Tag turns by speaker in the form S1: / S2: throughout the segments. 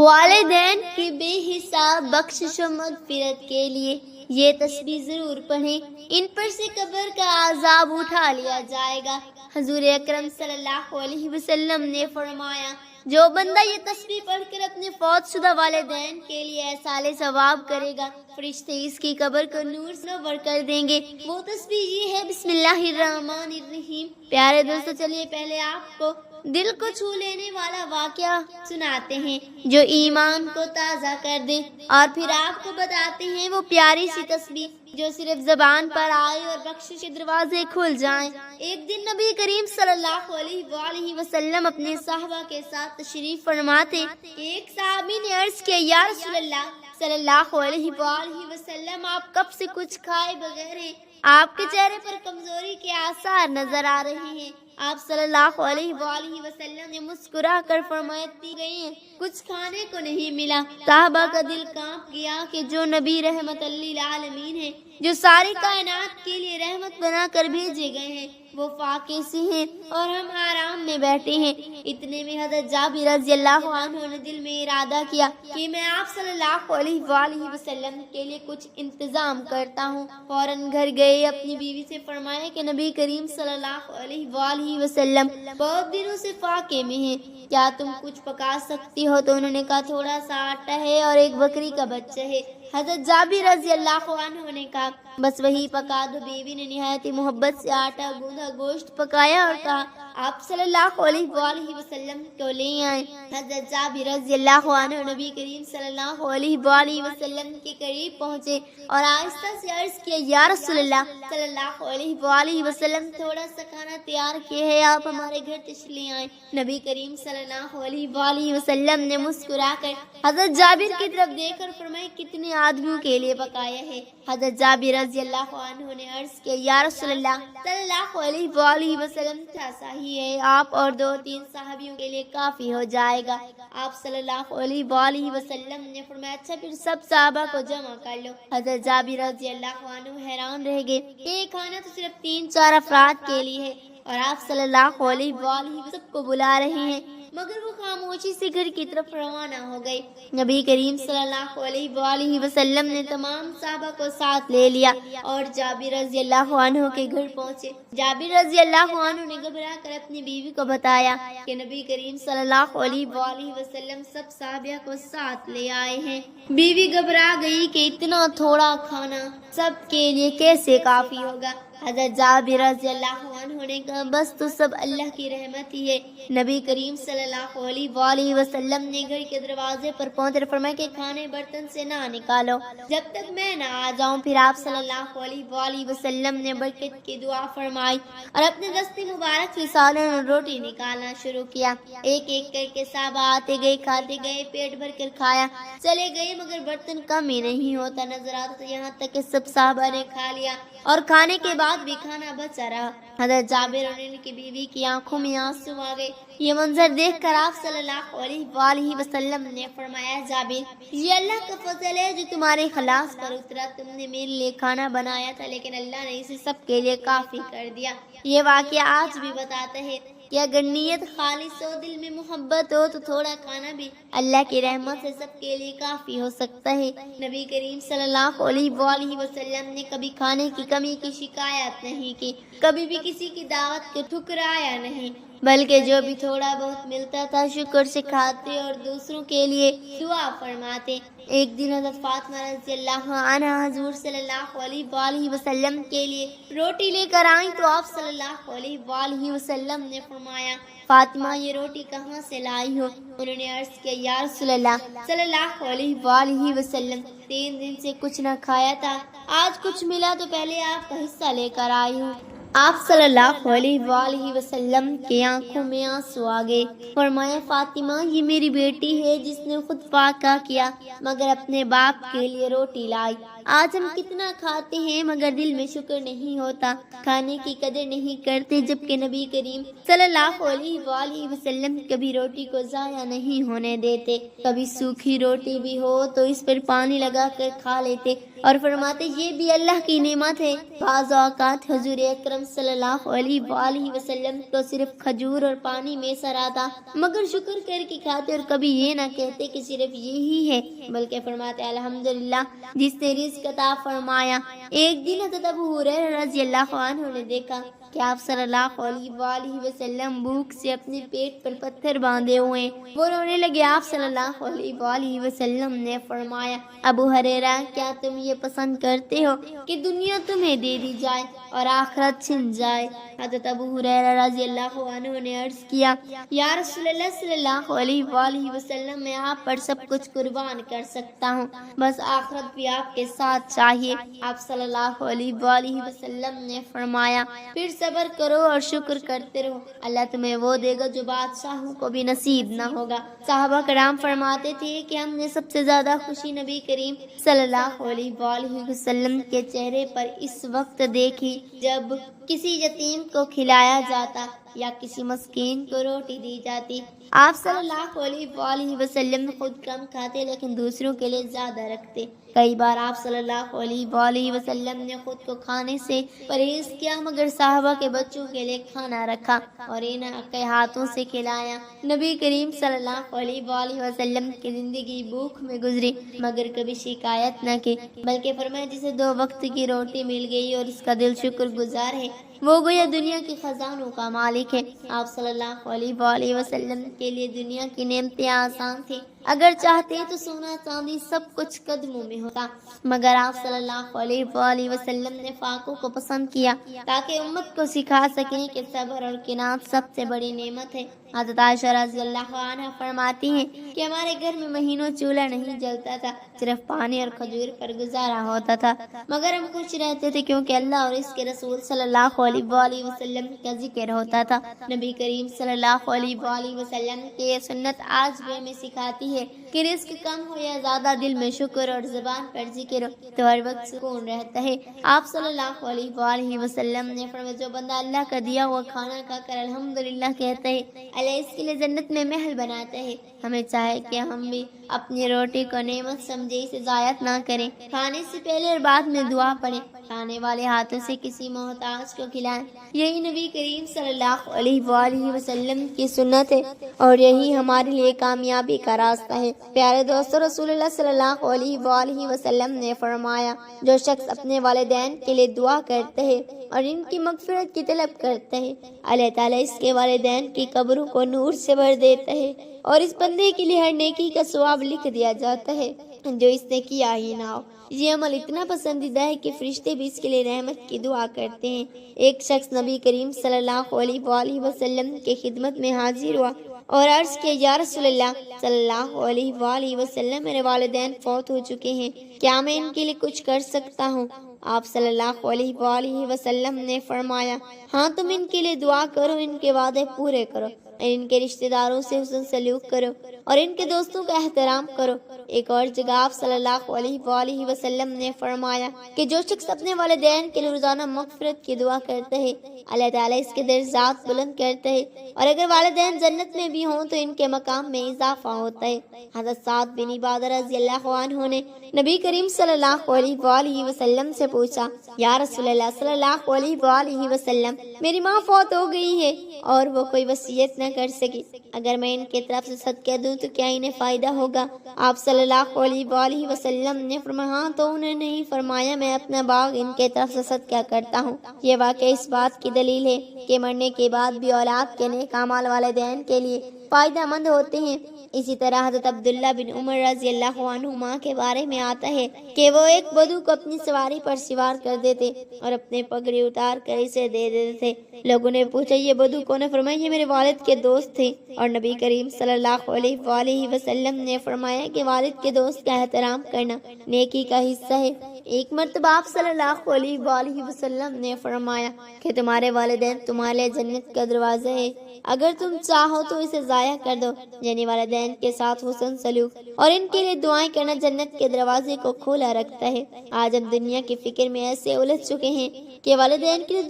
S1: والدین کی بے حساب بخشش و مغفرت کے لیے یہ تسبیح ضرور پڑھیں، ان پر سے قبر کا عذاب اٹھا لیا جائے گا۔ حضور اکرم صلی اللہ علیہ وسلم نے فرمایا، جو بندہ یہ تسبیح پڑھ کر اپنے فوت شدہ والدین کے لیے ایصال ثواب کرے گا، فرشتے اس کی قبر کو نور سے نور کر دیں گے۔ وہ تسبیح یہ ہے، بسم اللہ الرحمن الرحیم۔ پیارے دوستو، چلیے پہلے آپ کو دل کو چھو لینے والا واقعہ سناتے ہیں جو ایمان کو تازہ کر دے، اور پھر آپ کو بتاتے ہیں وہ پیاری سی تسبیح جو صرف زبان پر آئے اور بخشش کے دروازے کھل جائیں۔ ایک دن نبی کریم صلی اللہ علیہ وآلہ وسلم اپنے صحابہ کے ساتھ تشریف فرما تھے۔ ایک صحابی نے عرض کیا، یا رسول اللہ صلی اللہ علیہ وآلہ وسلم، آپ کب سے کچھ کھائے بغیر ہیں؟ آپ کے چہرے پر کمزوری کے آثار نظر آ رہے ہیں۔ آپ صلی اللہ علیہ وآلہ وسلم نے مسکرا کر فرمایا، دی گئی ہیں، کچھ کھانے کو نہیں ملا۔ صحابہ کا دل کانپ گیا کہ جو نبی رحمت للعالمین ہیں، جو ساری کائنات کے لیے رحمت بنا کر بھیجے گئے ہیں، وہ فاقے سے ہیں اور ہم آرام میں بیٹھے ہیں۔ اتنے میں حضرت جابر رضی اللہ عنہ نے دل میں ارادہ کیا کہ میں آپ صلی اللہ علیہ وآلہ وسلم کے لیے کچھ انتظام کرتا ہوں۔ فوراً گھر گئے، اپنی بیوی سے فرمایا کہ نبی کریم صلی اللہ علیہ وآلہ وسلم بہت دنوں سے فاقے میں ہیں، کیا تم کچھ پکا سکتی ہو؟ تو انہوں نے کہا، تھوڑا سا آٹا ہے اور ایک بکری کا بچہ ہے۔ حضرت جابر رضی اللہ عنہ نے کہا، بس وہی پکا دو۔ بیوی نے نہایت محبت سے آٹا گوندھا، گوشت پکایا اور کہا، آپ صلی اللہ علیہ وآلہ وسلم کو لے آئیں۔ حضرت جابر رضی اللہ عنہ نبی کریم صلی اللہ علیہ وآلہ وسلم کے قریب پہنچے اور آہستہ سے عرض کیا، یا رسول اللہ صلی اللہ علیہ وآلہ وسلم، تھوڑا سا کھانا تیار کیا ہے، آپ ہمارے گھر تشریف آئیں۔ نبی کریم صلی اللہ علیہ وآلہ وسلم نے مسکرا کر حضرت جابر کی طرف دیکھ کر فرمایا، کتنے آدمیوں کے لیے پکایا ہے؟ حضرت جابر رضی اللہ عنہ نے عرض کیا، یا رسول اللہ صلی اللہ علیہ وآلہ وسلم، ایسا ہی ہے، آپ اور 2-3 صحابیوں کے لیے کافی ہو جائے گا۔ آپ صلی اللہ علیہ وآلہ وسلم نے فرمایا، اچھا پھر سب صحابہ کو جمع کر لو۔ حضرت جابر رضی اللہ عنہ حیران رہ گئے کہ یہ کھانا تو صرف 3-4 افراد کے لیے ہے اور آپ صلی اللہ علیہ وآلہ وسلم سب کو بلا رہے ہیں، مگر وہ خاموشی سے گھر کی طرف روانہ ہو گئے۔ نبی کریم صلی اللہ علیہ وآلہ وسلم نے تمام صحابہ کو ساتھ لے لیا اور جابر رضی اللہ عنہ کے گھر پہنچے۔ جابر رضی اللہ عنہ نے گھبرا کر اپنی بیوی کو بتایا کہ نبی کریم صلی اللہ علیہ وآلہ وسلم سب صحابہ کو ساتھ لے آئے ہیں۔ بیوی گھبرا گئی کہ اتنا تھوڑا کھانا سب کے لیے کیسے کافی ہوگا۔ حضرت جابر رضی اللہ عنہ نے کہا، بس تو سب اللہ کی رحمت ہی ہے۔ نبی کریم صلی اللہ علیہ وآلہ وسلم نے گھر کے دروازے پر پہنچ کر فرمایا کہ کھانے برتن سے نہ نکالو جب تک میں نہ آ جاؤں۔ پھر آپ صلی اللہ علیہ وآلہ وسلم نے برکت کی دعا فرمائی اور اپنے دست مبارک سے سالن اور روٹی نکالنا شروع کیا۔ ایک ایک کر کے صحابہ آتے گئے، کھاتے گئے، پیٹ بھر کر کھایا چلے گئے، مگر برتن کم ہی نہیں ہوتا نظر آتا، یہاں تک کہ سب صحابہ نے کھا لیا اور کھانے کے بعد بھی کھانا بچا رہا۔ حضرت جابر اور ان کی بیوی کی آنکھوں میں آنسو آ گئے۔ یہ منظر دیکھ کر آپ صلی اللہ علیہ وآلہ وسلم نے فرمایا، جابر، یہ اللہ کا فضل ہے جو تمہارے خلاص پر اترا۔ تم نے میرے لیے کھانا بنایا تھا لیکن اللہ نے اسے سب کے لیے کافی کر دیا۔ یہ واقعہ آج بھی بتاتا ہے کہ اگر نیت خالص ہو، دل میں محبت ہو، تو تھوڑا کھانا بھی اللہ کی رحمت سے سب کے لیے کافی ہو سکتا ہے۔ نبی کریم صلی اللہ علیہ وآلہ وسلم نے کبھی کھانے کی کمی کی شکایت نہیں کی، کبھی بھی کسی کی دعوت کو ٹھکرایا نہیں، بلکہ جو بھی تھوڑا بہت ملتا تھا شکر سے کھاتے اور دوسروں کے لیے دعا فرماتے۔ ایک دن حضرت فاطمہ رضی اللہ عنہا حضور صلی اللہ علیہ وآلہ وسلم کے لیے روٹی لے کر آئیں تو آپ صلی اللہ علیہ وآلہ وسلم نے فرمایا، فاطمہ یہ روٹی کہاں سے لائی ہو؟ انہوں نے عرض کیا، یا رسول اللہ صلی اللہ علیہ وآلہ وسلم، 3 دن سے کچھ نہ کھایا تھا، آج کچھ ملا تو پہلے آپ کا حصہ لے کر آئی ہوں۔ آپ صلی اللہ علیہ وآلہ وسلم کی آنکھوں میں آنسو آ گئے۔ فرمایا، فاطمہ یہ میری بیٹی ہے جس نے خود فاقہ کیا مگر اپنے باپ کے لیے روٹی لائی۔ آج ہم کتنا کھاتے ہیں مگر دل میں شکر نہیں ہوتا، کھانے کی قدر نہیں کرتے، جبکہ نبی کریم صلی اللہ علیہ وآلہ وسلم کبھی روٹی کو ضائع نہیں ہونے دیتے۔ کبھی سوکھی روٹی بھی ہو تو اس پر پانی لگا کر کھا لیتے اور فرماتے یہ بھی اللہ کی نعمت ہے۔ بعض اوقات حضور اکرم صلی اللہ علیہ وآلہ وسلم کو صرف کھجور اور پانی میسر آتا، مگر شکر کر کے کھاتے اور کبھی یہ نہ کہتے کہ صرف یہی ہے، بلکہ فرماتے الحمدللہ جس نے رزق عطا فرمایا۔ ایک دن حضرت ابو ہریرہ رضی اللہ عنہ نے دیکھا کہ آپ صلی اللہ علیہ وآلہ وسلم بھوک سے اپنے پیٹ پر پتھر باندھے ہوئے، وہ رونے لگے۔ آپ صلی اللہ علیہ وآلہ وسلم نے فرمایا ابو ہریرہ کیا تم یہ پسند کرتے ہو کہ دنیا تمہیں دے دی جائے اور آخرت چھن جائے؟ حضرت ابو ہریرہ رضی اللہ عنہ نے عرض کیا یا رسول اللہ صلی اللہ علیہ وآلہ وسلم میں آپ پر سب کچھ قربان کر سکتا ہوں، بس آخرت بھی آپ کے ساتھ چاہیے۔ آپ صلی اللہ علیہ وآلہ وسلم نے فرمایا پھر صبر کرو اور شکر کرتے رہو، اللہ تمہیں وہ دے گا جو بادشاہوں کو بھی نصیب نہ ہوگا۔ صحابہ کرام فرماتے تھے کہ ہم نے سب سے زیادہ خوشی نبی کریم صلی اللہ علیہ وآلہ وسلم کے چہرے پر اس وقت دیکھی جب کسی یتیم کو کھلایا جاتا یا کسی مسکین کو روٹی دی جاتی۔ آپ صلی اللہ علیہ وآلہ وسلم خود کم کھاتے لیکن دوسروں کے لیے زیادہ رکھتے۔ کئی بار آپ صلی اللہ علیہ وآلہ وسلم نے خود کو کھانے سے پرہیز کیا مگر صحابہ کے بچوں کے لیے کھانا رکھا اور انہیں کے ہاتھوں سے کھلایا۔ نبی کریم صلی اللہ علیہ وآلہ وسلم کی زندگی بھوک میں گزری مگر کبھی شکایت نہ کی، بلکہ فرمایا جسے 2 وقت کی روٹی مل گئی اور اس کا دل شکر گزار ہے وہ گویا دنیا کے خزانوں کا مالک ہے۔ آپ صلی اللہ علیہ وآلہ وسلم کے لیے دنیا کی نعمتیں آسان تھی، اگر چاہتے تو سونا چاندی سب کچھ قدموں میں ہوتا، مگر آپ صلی اللہ علیہ وآلہ وسلم نے فاقوں کو پسند کیا تاکہ امت کو سکھا سکیں کہ صبر اور قناعت سب سے بڑی نعمت ہے۔ حضرت عائشہ رضی اللہ عنہ فرماتی ہیں کہ ہمارے گھر میں مہینوں چولہا نہیں جلتا تھا، صرف پانی اور کھجور پر گزارا ہوتا تھا، مگر ہم خوش رہتے تھے کیونکہ اللہ اور اس کے رسول صلی اللہ علیہ وآلہ وسلم کا ذکر ہوتا تھا۔ نبی کریم صلی اللہ علیہ وآلہ وسلم کی یہ سنت آج بھی ہمیں سکھاتی ہے کہ رزق کم ہو یا زیادہ دل میں شکر اور زبان پر ذکر ہو تو ہر وقت سکون رہتا ہے۔ آپ صلی اللہ علیہ وآلہ وسلم نے فرمایا جو بندہ اللہ کا دیا ہوا کھانا کھا کر الحمدللہ کہتا ہے اللہ اس کے لیے جنت میں محل بناتا ہے۔ ہمیں چاہے کہ ہم بھی اپنی روٹی کو نعمت سمجھے اسے ضائع نہ کریں، کھانے سے پہلے اور بعد میں دعا پڑھیں، کھانے والے ہاتھوں سے کسی محتاج کو کھلائیں۔ یہی نبی کریم صلی اللہ علیہ وآلہ وسلم کی سنت ہے اور یہی ہمارے لیے کامیابی کا راستہ ہے۔ پیارے دوستو، رسول اللہ صلی اللہ علیہ وآلہ وسلم نے فرمایا جو شخص اپنے والدین کے لیے دعا کرتا ہے اور ان کی مغفرت کی طلب کرتا ہے اللہ تعالیٰ اس کے والدین کی قبروں کو نور سے بھر دیتا ہے اور اس بندے کے لیے ہر نیکی کا ثواب لکھ دیا جاتا ہے جو اس نے کیا ہی نہ ہو۔ یہ عمل اتنا پسندیدہ ہے کہ فرشتے بھی اس کے لیے رحمت کی دعا کرتے ہیں۔ ایک شخص نبی کریم صلی اللہ علیہ وآلہ وسلم کے خدمت میں حاضر ہوا اور عرض کیا یا رسول اللہ صلی اللہ علیہ وآلہ وسلم میرے والدین فوت ہو چکے ہیں، کیا میں ان کے لیے کچھ کر سکتا ہوں؟ آپ صلی اللہ علیہ وآلہ وسلم نے فرمایا ہاں تم ان کے لیے دعا کرو، ان کے وعدے پورے کرو، ان کے رشتہ داروں سے حسن سلوک کرو اور ان کے دوستوں کا احترام کرو۔ ایک اور جگہ آپ صلی اللہ علیہ وآلہ وسلم نے فرمایا کہ جو شخص اپنے والدین کے لیے روزانہ مغفرت کی دعا کرتا ہے اللہ تعالیٰ اس کے درجات بلند کرتا ہے اور اگر والدین جنت میں بھی ہوں تو ان کے مقام میں اضافہ ہوتا ہے۔ حضرت سعد بن عبادہ رضی اللہ عنہ نے نبی کریم صلی اللہ علیہ وآلہ وسلم سے پوچھا یا رسول اللہ صلی اللہ علیہ وآلہ وسلم میری ماں فوت ہو گئی ہے اور وہ کوئی وصیت نہ کر سکی، اگر میں ان کی طرف سے صدقہ دوں تو کیا انہیں فائدہ ہوگا؟ آپ صلی اللہ علیہ وآلہ وسلم نے فرمایا ہاں تو انہوں نے ہی فرمایا میں اپنا باغ ان کے طرف سے صدقہ کرتا ہوں۔ یہ واقعہ اس بات کی دلیل ہے کہ مرنے کے بعد بھی اولاد کے نیک اعمال والدین کے لیے فائدہ مند ہوتے ہیں۔ اسی طرح حضرت عبداللہ بن عمر رضی اللہ عنہما کے بارے میں آتا ہے کہ وہ ایک بدو کو اپنی سواری پر سوار کر دیتے اور اپنے پگڑی اتار کر اسے دے دیتے تھے۔ لوگوں نے پوچھا یہ بدو کون ہے؟ فرمایا یہ میرے والد کے دوست تھے اور نبی کریم صلی اللہ علیہ وآلہ وسلم نے فرمایا کہ والد کے دوست کا احترام کرنا نیکی کا حصہ ہے۔ ایک مرتبہ آپ صلی اللہ علیہ وآلہ وسلم نے فرمایا کہ تمہارے والدین تمہارے جنت کا دروازہ ہے اگر تم چاہو تو اسے ضائع کر دو، یعنی والدین کے ساتھ حسن سلوک اور ان کے لیے دعائیں کرنا جنت کے دروازے کو کھولا رکھتا ہے۔ آج ہم دنیا کی فکر میں ایسے الجھ چکے ہیں کہ والدین کے لیے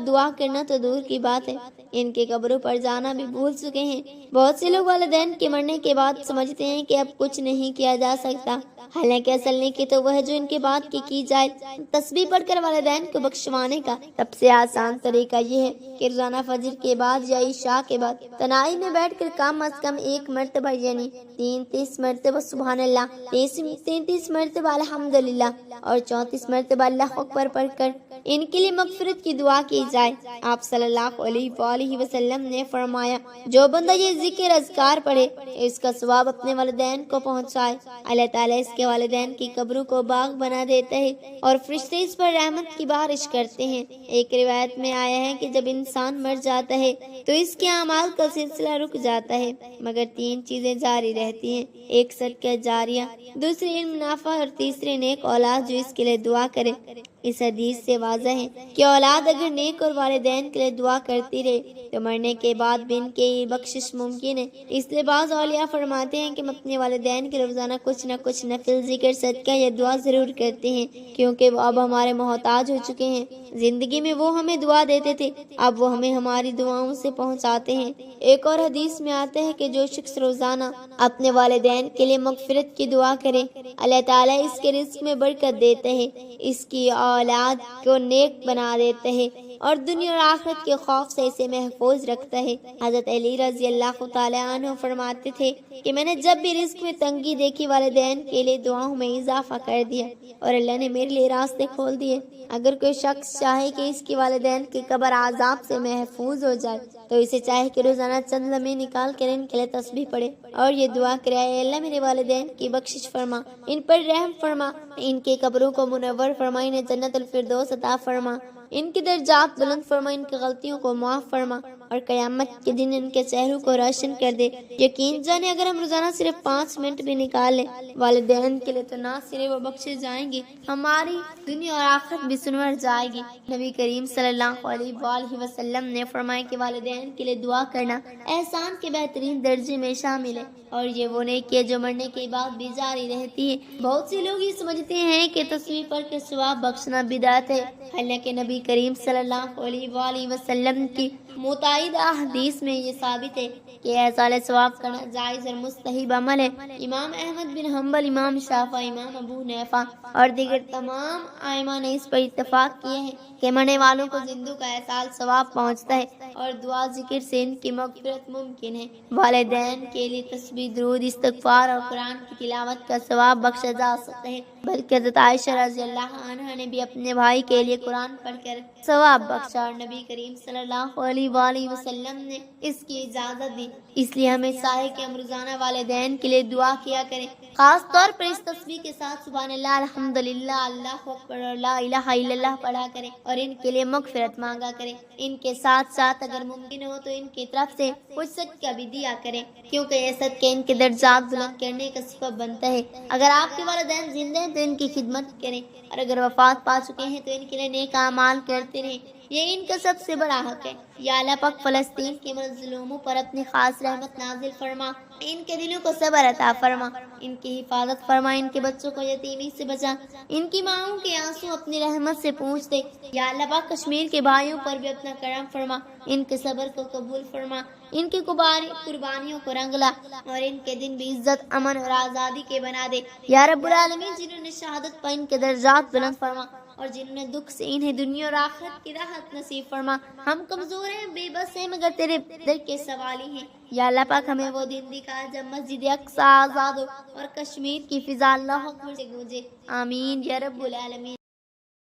S1: دعا کرنا تو دور کی بات ہے، ان کے قبروں پر جانا بھی بھول چکے ہیں۔ بہت سے لوگ والدین کے مرنے کے بعد سمجھتے ہیں کہ اب کچھ نہیں کیا جا سکتا، حالانکہ اصل نیکی تو وہ ہے جو ان کے بعد کی جائے۔ تسبیح پڑھ کر والدین کو بخشوانے کا سب سے آسان طریقہ یہ ہے کہ روزانہ فجر کے بعد یا عشاء کے بعد تنہائی میں بیٹھ کر کم از کم 1 مرتبہ یعنی 33 مرتبہ سبحان اللہ، 33 مرتبہ الحمدللہ اور 34 مرتبہ اللہ اکبر پڑھ کر ان کے لیے مغفرت کی دعا کی جائے۔ آپ صلی اللہ علیہ وآلہ وسلم نے فرمایا، جو بندہ یہ ذکر اذکار پڑھے اس کا ثواب اپنے والدین کو پہنچائے، اللہ تعالیٰ اس کے والدین کی قبروں کو باغ بنا دیتا ہے اور فرشتے اس پر رحمت کی بارش کرتے ہیں۔ ایک روایت میں آیا ہے کہ جب انسان مر جاتا ہے تو اس کے اعمال کا سلسلہ رک جاتا ہے مگر 3 چیزیں جاری رہتی ہیں، ایک صدقہ جاریہ، دوسری علم نافع اور تیسری نیک اولاد جو اس کے لیے دعا کرے۔ اس حدیث سے واضح ہے کہ اولاد اگر نیک اور والدین کے لیے دعا کرتی رہے تو مرنے کے بعد بھی ان کی بخشش ممکن ہے۔ اس لیے بعض اولیاء فرماتے ہیں کہ ہم اپنے والدین کے روزانہ کچھ نہ کچھ نفل ذکر صدقہ یا دعا ضرور کرتے ہیں، کیونکہ وہ اب ہمارے محتاج ہو چکے ہیں۔ زندگی میں وہ ہمیں دعا دیتے تھے، اب وہ ہمیں ہماری دعاؤں سے پہنچاتے ہیں۔ ایک اور حدیث میں آتا ہے کہ جو شخص روزانہ اپنے والدین کے لیے مغفرت کی دعا کرے، اللہ تعالیٰ اس کے رزق میں برکت دیتا ہے، اس کی اولاد کو نیک بنا دیتا ہے اور دنیا اور آخرت کے خوف سے اسے محفوظ رکھتا ہے۔ حضرت علی رضی اللہ تعالیٰ عنہ فرماتے تھے کہ میں نے جب بھی رزق میں تنگی دیکھی والدین کے لیے دعاؤں میں اضافہ کر دیا اور اللہ نے میرے لیے راستے کھول دیے۔ اگر کوئی شخص چاہے کہ اس کی والدین کی قبر عذاب سے محفوظ ہو جائے تو اسے چاہے کہ روزانہ چند لمحے نکال کر ان کے لیے تسبیح پڑھے اور یہ دعا کرے، اے اللہ میرے والدین کی بخشش فرما، ان پر رحم فرما، ان کی قبروں کو منور فرما، انہیں جنت الفردوس عطا فرما، ان کے درجات بلند فرما، ان کی غلطیوں کو معاف فرما اور قیامت کے دن ان کے چہروں کو روشن کر دے۔ یقین جانے اگر ہم روزانہ صرف 5 منٹ بھی نکال لیں والدین کے لیے تو نہ صرف وہ بخشے جائیں گے، ہماری دنیا اور آخرت بھی سنور جائے گی۔ نبی کریم صلی اللہ علیہ وآلہ وسلم نے فرمایا کہ والدین کے لیے دعا کرنا احسان کے بہترین درجے میں شامل ہے اور یہ وہ نیکی ہے جو مرنے کے بعد بھی جاری رہتی ہے۔ بہت سے لوگ یہ سمجھتے ہیں کہ تسبیح پڑھ کے ثواب بخشنا بدعت ہے، حالانکہ نبی کریم صلی اللہ علیہ وآلہ وسلم کی متعدد حدیث میں یہ ثابت ہے کہ احصال ثواب کرنا جائز اور مستحب عمل ہے۔ امام احمد بن حنبل، امام شافعی، امام ابو حنیفہ اور دیگر تمام ائمہ نے اس پر اتفاق کیے ہیں کہ مرنے والوں کو زندوں کا احصال ثواب پہنچتا ہے اور دعا ذکر سے ان کی مغفرت ممکن ہے۔ والدین کے لیے تسبیح، درود، استغفار اور قرآن کی تلاوت کا ثواب بخشا جا سکتا ہے، بلکہ حضرت عائشہ رضی اللہ عنہا نے بھی اپنے بھائی کے لیے قرآن پڑھ کر ثواب بخشا اور نبی کریم صلی اللہ علیہ وآلہ وسلم نے اس کی اجازت دی۔ اس لیے ہمیں چاہیے کہ ہم روزانہ والدین کے لیے دعا کیا کریں، خاص طور پر اس تسبیح کے ساتھ سبحان اللہ، الحمدللہ، اللہ اکبر اور لا الہ الا اللہ پڑھا کریں اور ان کے لیے مغفرت مانگا کریں۔ ان کے ساتھ ساتھ اگر ممکن ہو تو ان کی طرف سے کچھ صدقہ بھی دیا کریں، کیونکہ یہ صدقہ ان کے درجات بلند کرنے کا سبب بنتا ہے۔ اگر آپ کے والدین زندہ ہیں تو ان کی خدمت کریں اور اگر وفات پا چکے ہیں تو ان کے لیے نیک اعمال کرتے رہیں، یہ ان کا سب سے بڑا حق ہے۔ یا اللہ پاک فلسطین کے مظلوموں پر اپنی خاص رحمت نازل فرما، ان کے دلوں کو صبر عطا فرما، ان کی حفاظت فرما، ان کے بچوں کو یتیمی سے بچا، ان کی ماؤں کے آنسو اپنی رحمت سے پونچھ دے۔ یا اللہ پاک کشمیر کے بھائیوں پر بھی اپنا کرم فرما، ان کے صبر کو قبول فرما، ان کی قربانیوں کو رنگ لا اور ان کے دن بھی عزت، امن اور آزادی کے بنا دے۔ یا رب العالمین، جنہوں نے شہادت پا ان کے درجات بلند فرما اور جنہوں نے دکھ سے انہیں دنیا اور آخرت کی راحت نصیب فرما۔ ہم کمزور ہیں، بے بس ہیں، مگر تیرے در کے سوالی ہیں۔ یا اللہ پاک ہمیں وہ دن دکھا جب مسجد اقصی آزاد ہو اور کشمیر کی فضا اللہ اکبر سے گونجے۔ آمین یا رب العالمین۔